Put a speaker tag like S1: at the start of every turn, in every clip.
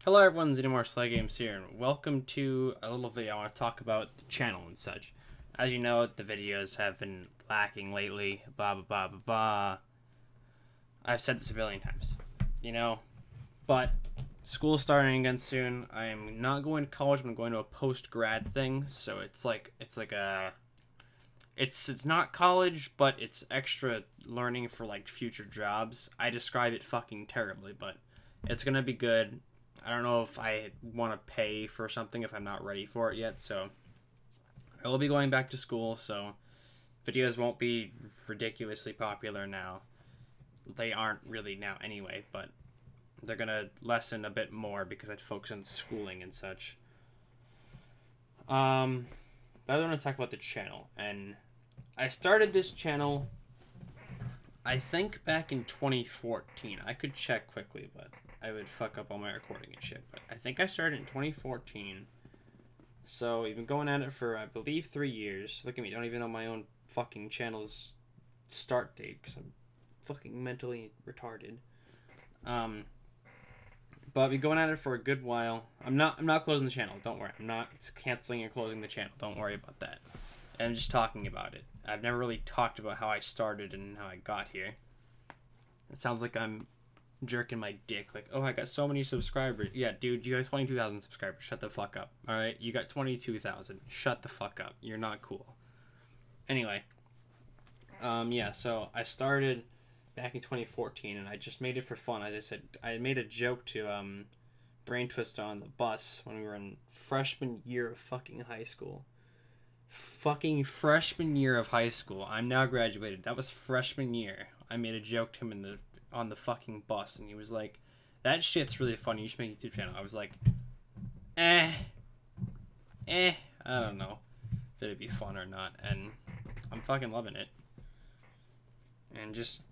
S1: Hello everyone, Xenomorph Slay Games here, and welcome to a little video. I want to talk about the channel and such. As you know, the videos have been lacking lately, blah blah blah blah blah. I've said this a billion times, but school's starting again soon. I'm not going to college, I'm going to a post-grad thing, so it's not college, but it's extra learning for like future jobs. I describe it fucking terribly, but it's gonna be good. I don't know if I want to pay for something if I'm not ready for it yet, so I will be going back to school, so videos won't be ridiculously popular now. They aren't really now anyway, but they're gonna lessen a bit more because I focus on schooling and such. But I want to talk about the channel, and I started this channel I think back in 2014. I could check quickly, but I would fuck up all my recording and shit. But I think I started in 2014. So we've been going at it for, I believe, 3 years. Look at me, don't even know my own fucking channel's start date because I'm fucking mentally retarded. But we've been going at it for a good while. I'm not closing the channel. Don't worry. I'm not canceling or closing the channel. Don't worry about that. I'm just talking about it. I've never really talked about how I started and how I got here. It sounds like I'm jerking my dick. Like, oh, I got so many subscribers. Yeah, dude, you got 22,000 subscribers. Shut the fuck up. All right? You got 22,000. Shut the fuck up. You're not cool. Anyway. Yeah, so I started back in 2014, and I just made it for fun. As I said, I made a joke to Brain Twist on the bus when we were in freshman year of fucking high school. Fucking freshman year of high school. I'm now graduated. That was freshman year. I made a joke to him on the fucking bus, and he was like, "That shit's really funny. You should make a YouTube channel." I was like, I don't know if it'd be fun or not, and I'm fucking loving it. And just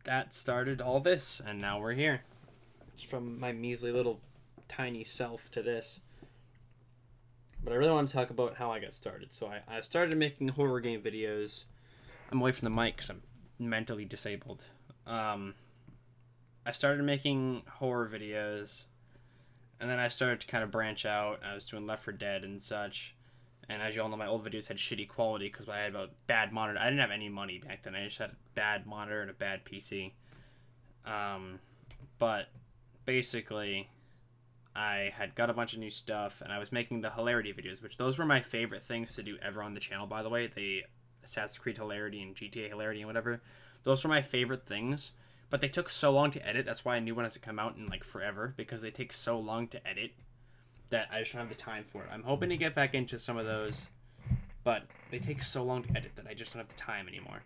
S1: that started all this, and now we're here. It's from my measly little tiny self to this. But I really want to talk about how I got started. So I started making horror game videos. I'm away from the mic because I'm mentally disabled. I started making horror videos, and then I started to kind of branch out. I was doing Left 4 Dead and such. And as you all know, my old videos had shitty quality because I had a bad monitor. I didn't have any money back then. I just had a bad monitor and a bad PC. But basically, I had got a bunch of new stuff, and I was making the hilarity videos, which those were my favorite things to do ever on the channel, by the way. The Assassin's Creed hilarity and GTA hilarity and whatever. Those were my favorite things, but they took so long to edit. That's why I knew when it was to come out in, like, forever, because they take so long to edit that I just don't have the time for it. I'm hoping to get back into some of those, but they take so long to edit that I just don't have the time anymore.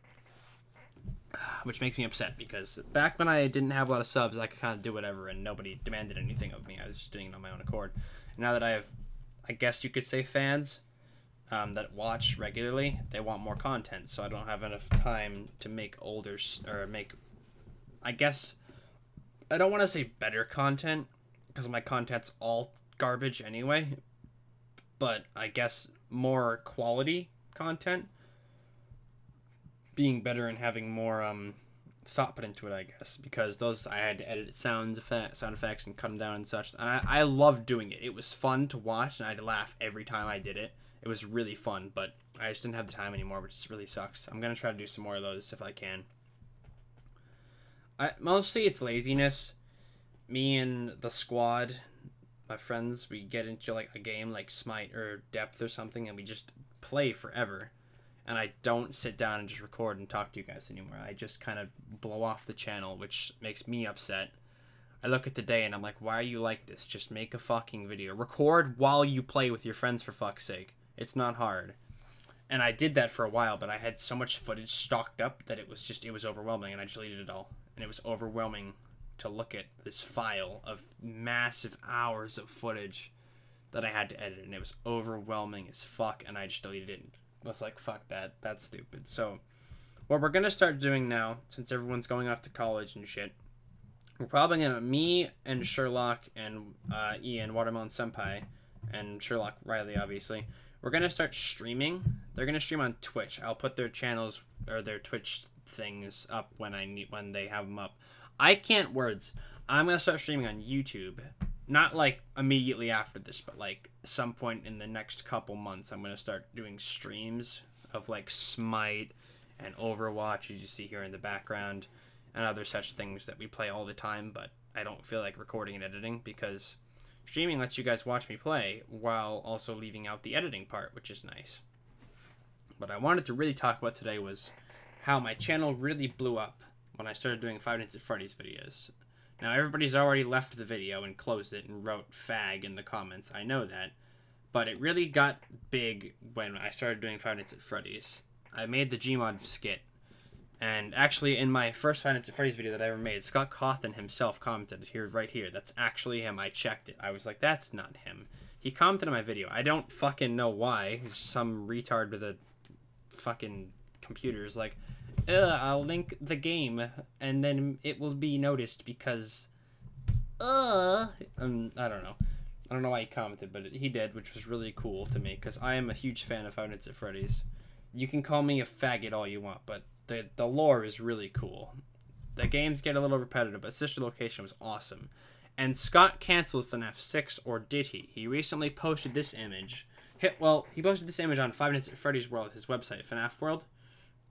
S1: Which makes me upset, because back when I didn't have a lot of subs, I could kind of do whatever, and nobody demanded anything of me. I was just doing it on my own accord. And now that I have, I guess you could say, fans that watch regularly, they want more content, so I don't have enough time to make I guess, I don't want to say better content, because my content's all garbage anyway, but I guess more quality content, being better and having more thought put into it, I guess, because those I had to edit sound effects and cut them down and such, and I loved doing it. It was fun to watch, and I'd laugh every time I did it. It was really fun, but I just didn't have the time anymore, which really sucks. I'm gonna try to do some more of those if I can. Mostly it's laziness. Me and the squad, my friends, we get into like a game like Smite or Depth or something, and we just play forever. And I don't sit down and just record and talk to you guys anymore. I just kind of blow off the channel, which makes me upset. I look at the day and I'm like, why are you like this? Just make a fucking video. Record while you play with your friends, for fuck's sake. It's not hard. And I did that for a while, but I had so much footage stocked up that it was overwhelming, and I deleted it all. And it was overwhelming to look at this file of massive hours of footage that I had to edit, and it was overwhelming as fuck, and I just deleted it. I was like, fuck that, that's stupid. So what we're gonna start doing now, since everyone's going off to college and shit, we're probably gonna, me and Sherlock and Ian, Watermelon Senpai, and Sherlock Riley, obviously, we're gonna start streaming. They're gonna stream on Twitch. I'll put their channels or their Twitch things up when they have them up. I can't words. I'm gonna start streaming on YouTube Not like immediately after this, but like some point in the next couple months, I'm gonna start doing streams of like Smite and Overwatch, as you see here in the background, and other such things that we play all the time, but I don't feel like recording and editing because streaming lets you guys watch me play while also leaving out the editing part, which is nice. What I wanted to really talk about today was how my channel really blew up when I started doing Five Nights at Freddy's videos. Now, everybody's already left the video and closed it and wrote fag in the comments, I know that, but it really got big when I started doing Five Nights at Freddy's. I made the Gmod skit, and actually in my first Five Nights at Freddy's video that I ever made, Scott Cawthon himself commented here, right here, that's actually him. I checked it. I was like, that's not him. He commented on my video. I don't fucking know why. Some retard with a fucking computer is like, I'll link the game and then it will be noticed because I don't know. I don't know why he commented, but he did, which was really cool to me because I am a huge fan of Five Nights at Freddy's. You can call me a faggot all you want, but the lore is really cool. The games get a little repetitive, but Sister Location was awesome. And Scott canceled FNAF 6, or did he? He recently posted this image. He posted this image on Five Nights at Freddy's World, his website, FNAF World.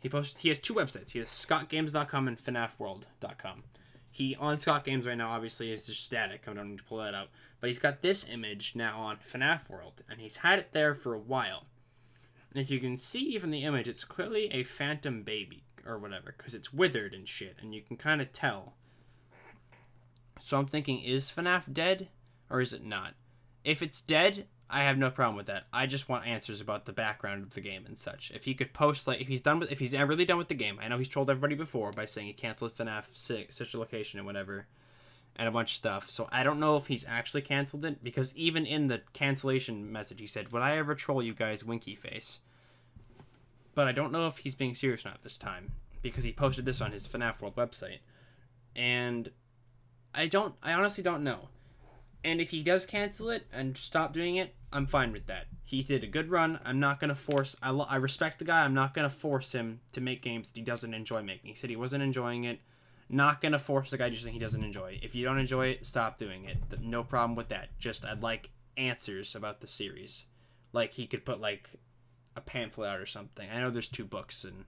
S1: He has two websites. He has scottgames.com and fnafworld.com. He, on Scott Games right now, obviously, is just static. I don't need to pull that up. But he's got this image now on FNAF World, and he's had it there for a while. And if you can see from the image, it's clearly a phantom baby, or whatever, because it's withered and shit, and you can kind of tell. So I'm thinking, is FNAF dead, or is it not? If it's dead, I have no problem with that. I just want answers about the background of the game and such. If he could post, like, if he's really done with the game. I know he's trolled everybody before by saying he canceled FNAF 6, Sister Location and whatever, and a bunch of stuff. So I don't know if he's actually canceled it, because even in the cancellation message he said, would I ever troll you guys, winky face? But I don't know if he's being serious or not this time, because he posted this on his FNAF World website. And I honestly don't know. And if he does cancel it and stop doing it, I'm fine with that. He did a good run. I'm not going to force... I respect the guy. I'm not going to force him to make games that he doesn't enjoy making. He said he wasn't enjoying it. Not going to force the guy to do something he doesn't enjoy. If you don't enjoy it, stop doing it. No problem with that. Just, I'd like answers about the series. Like, he could put, like, a pamphlet out or something. I know there's 2 books, and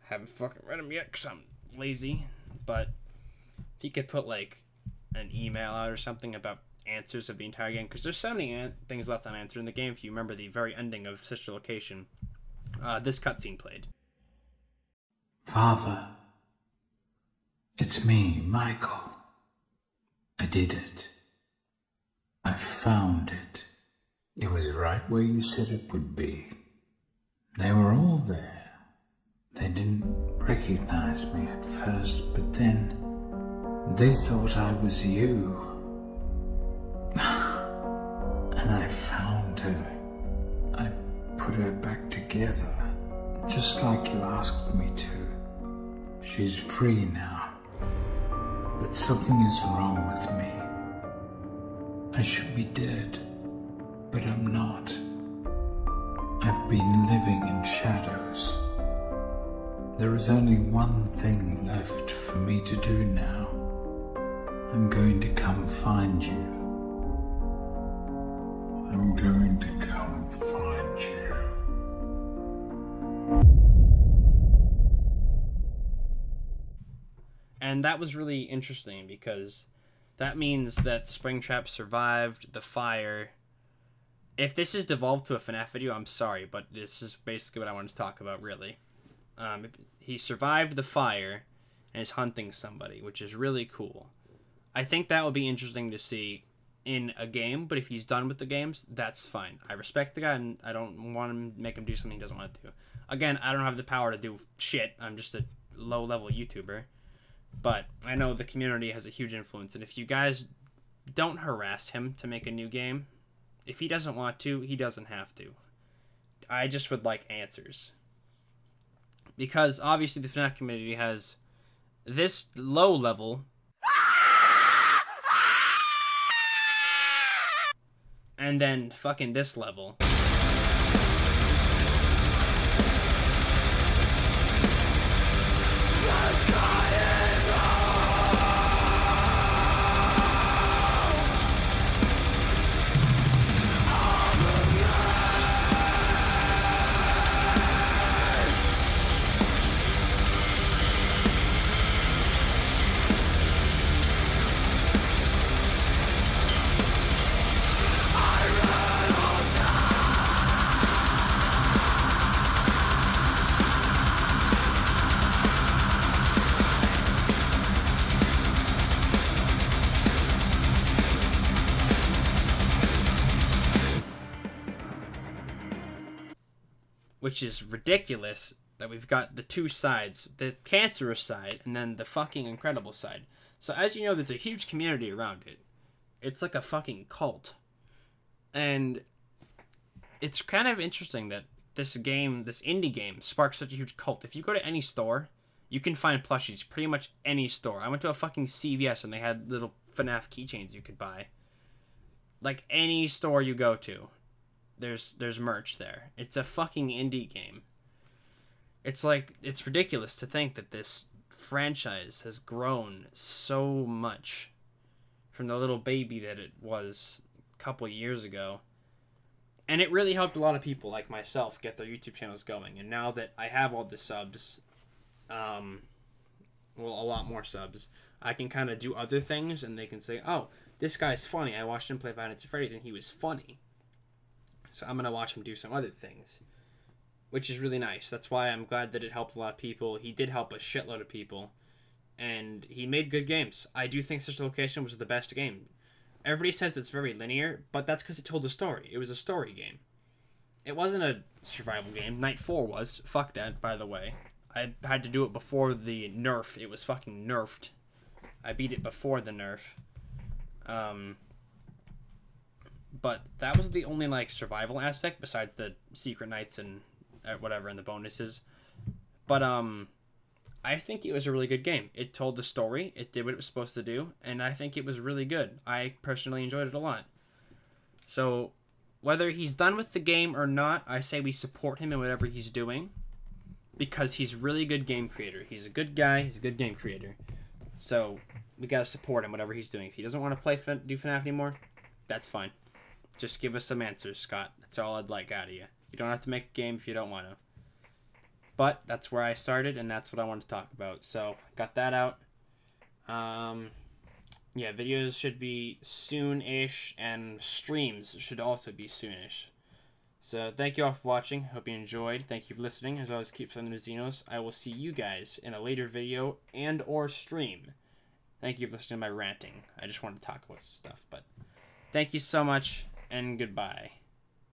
S1: I haven't fucking read them yet because I'm lazy. But if he could put, like, an email out or something about answers of the entire game, because there's so many things left unanswered in the game. If you remember the very ending of Sister Location, this cutscene played.
S2: Father, it's me, Michael. I did it. I found it. It was right where you said it would be. They were all there. They didn't recognize me at first, but then they thought I was you. And I found her. I put her back together, just like you asked me to. She's free now. But something is wrong with me. I should be dead, but I'm not. I've been living in shadows. There is only one thing left for me to do now. I'm going to come find you. I'm going to come find you.
S1: And that was really interesting because that means that Springtrap survived the fire. If this is devolved to a FNAF video, I'm sorry, but this is basically what I wanted to talk about, really. He survived the fire and is hunting somebody, which is really cool. I think that would be interesting to see in a game, but if he's done with the games, that's fine. I respect the guy, and I don't want to make him do something he doesn't want to do. Again, I don't have the power to do shit. I'm just a low-level YouTuber. But I know the community has a huge influence, and if you guys don't harass him to make a new game, if he doesn't want to, he doesn't have to. I just would like answers. Because, obviously, the FNAF community has this low level... and then fucking this level. which is ridiculous that we've got the two sides, the cancerous side and then the fucking incredible side. So as you know, there's a huge community around it. It's like a fucking cult. And it's kind of interesting that this game, this indie game, sparks such a huge cult. If you go to any store, you can find plushies pretty much any store. I went to a fucking CVS and they had little FNAF keychains you could buy. Like any store you go to, there's merch there. It's a fucking indie game. It's like, it's ridiculous to think that this franchise has grown so much from the little baby that it was a couple years ago. And it really helped a lot of people like myself get their YouTube channels going. And now that I have all the subs, well, a lot more subs, I can kind of do other things and they can say, oh, this guy's funny. I watched him play Five Nights at Freddy's and he was funny. So I'm going to watch him do some other things, which is really nice. That's why I'm glad that it helped a lot of people. He did help a shitload of people. And he made good games. I do think Sister Location was the best game. Everybody says it's very linear, but that's because it told a story. It was a story game. It wasn't a survival game. Night 4 was. Fuck that, by the way. I had to do it before the nerf. It was fucking nerfed. I beat it before the nerf. But that was the only, like, survival aspect besides the secret nights and whatever and the bonuses. But, I think it was a really good game. It told the story, it did what it was supposed to do, and I think it was really good. I personally enjoyed it a lot. So, whether he's done with the game or not, I say we support him in whatever he's doing, because he's a really good game creator. He's a good guy, he's a good game creator. So, we gotta support him, whatever he's doing. If he doesn't want to do FNAF anymore, that's fine. Just give us some answers, Scott. That's all I'd like out of you. You don't have to make a game if you don't want to. But that's where I started, and that's what I wanted to talk about. So, got that out. Yeah, videos should be soon-ish, and streams should also be soon-ish. So, thank you all for watching. Hope you enjoyed. Thank you for listening. As always, keep sending the Xenos. I will see you guys in a later video and or stream. Thank you for listening to my ranting. I just wanted to talk about some stuff, but thank you so much, and goodbye.